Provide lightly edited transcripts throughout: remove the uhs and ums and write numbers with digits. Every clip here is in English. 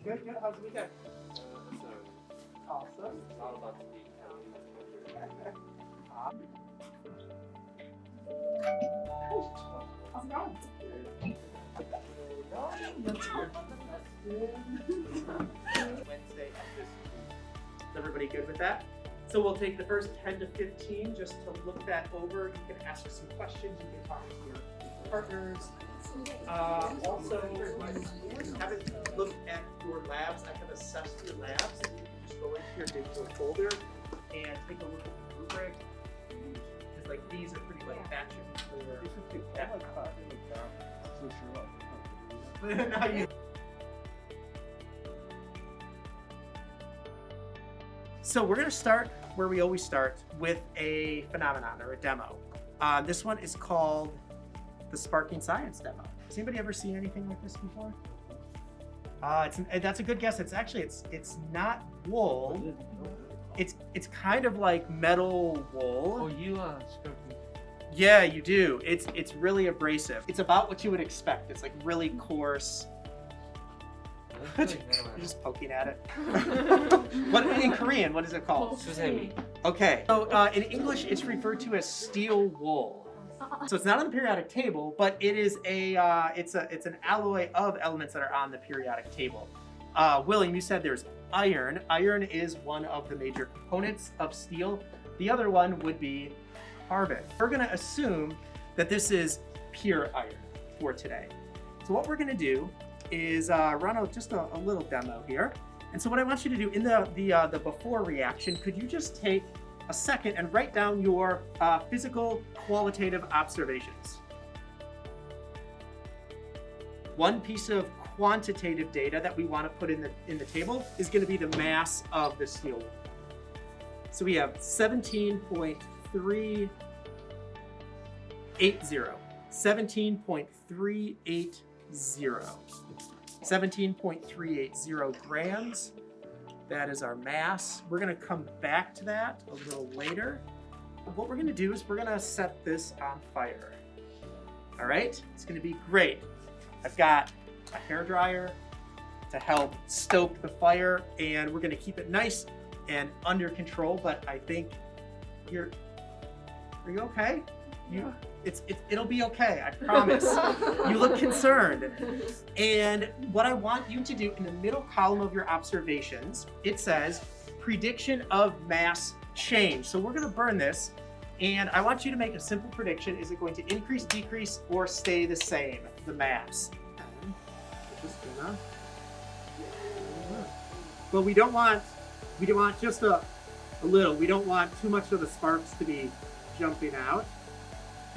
Good, good. How's the weekend? Awesome. All about the How's it going? Wednesday at this week. Is everybody good with that? So we'll take the first 10 to 15 just to look that over. You can ask us some questions. You can talk to your partners. Also, if you haven't looked at your labs, I have assessed your labs. And you can just go into your digital folder and take a look at the rubric. Because like these are pretty like batches for that. Now you. So we're going to start where we always start, with a phenomenon or a demo. This one is called the Sparking Science demo. Has anybody ever seen anything like this before? That's a good guess. It's not wool. It's kind of like metal wool. Oh, you sparking. Yeah, you do. It's really abrasive. It's about what you would expect. It's like really coarse. You're just poking at it. What in Korean? What is it called? Susemi. Okay. So in English, it's referred to as steel wool. So it's not on the periodic table, but it is it's an alloy of elements that are on the periodic table. William, you said there's iron. Iron is one of the major components of steel. The other one would be carbon. We're going to assume that this is pure iron for today. So what we're going to do is run just a little demo here. And so what I want you to do in the before reaction, could you just take a second and write down your physical qualitative observations? One piece of quantitative data that we want to put in the table is going to be the mass of the steel wool. So we have 17.380. 17.380. 17.380 grams. That is our mass. We're going to come back to that a little later. What we're going to do is we're going to set this on fire. All right, it's going to be great. I've got a hairdryer to help stoke the fire, and we're going to keep it nice and under control. But I think are you okay? It'll be okay, I promise. You look concerned. And what I want you to do in the middle column of your observations, it says prediction of mass change. So we're going to burn this, and I want you to make a simple prediction. Is it going to increase, decrease, or stay the same, the mass? But we don't want just a little. We don't want too much of the sparks to be jumping out.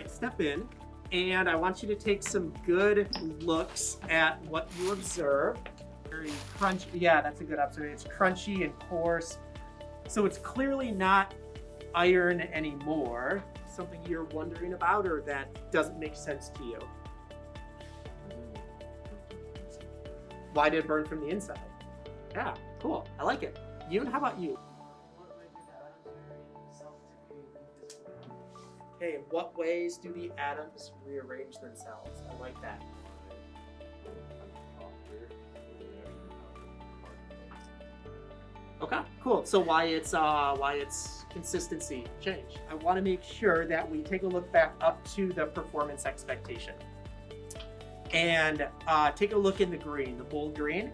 Step in, and I want you to take some good looks at what you observe. Very crunchy. Yeah, that's a good observation. It's crunchy and coarse. So it's clearly not iron anymore. Something you're wondering about or that doesn't make sense to you? Why did it burn from the inside? Yeah, cool. I like it. Yoon, how about you? Okay, in what ways do the atoms rearrange themselves? I like that. Okay, cool. So why it's consistency change? I want to make sure that we take a look back up to the performance expectation, and take a look in the green, the bold green,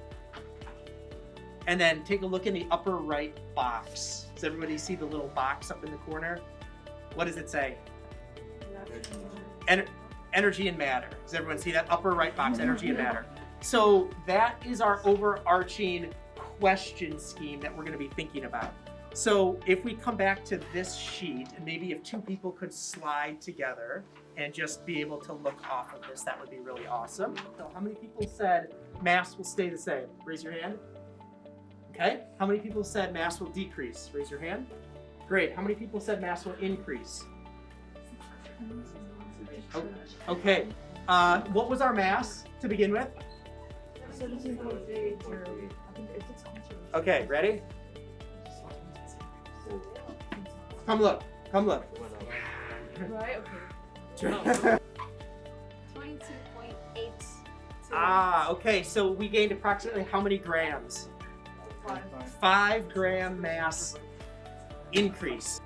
and then take a look in the upper right box. Does everybody see the little box up in the corner? What does it say? Energy and matter. Does everyone see that upper right box, energy and matter? So that is our overarching question scheme that we're going to be thinking about. So if we come back to this sheet, and maybe if two people could slide together and just be able to look off of this, that would be really awesome. So how many people said mass will stay the same? Raise your hand. Okay. How many people said mass will decrease? Raise your hand. Great. How many people said mass will increase? Okay. What was our mass to begin with? 17.8. Okay, ready? Come look. Come look. Right? Okay. 22.8 to Ah, okay, so we gained approximately how many grams? 5 gram mass increase.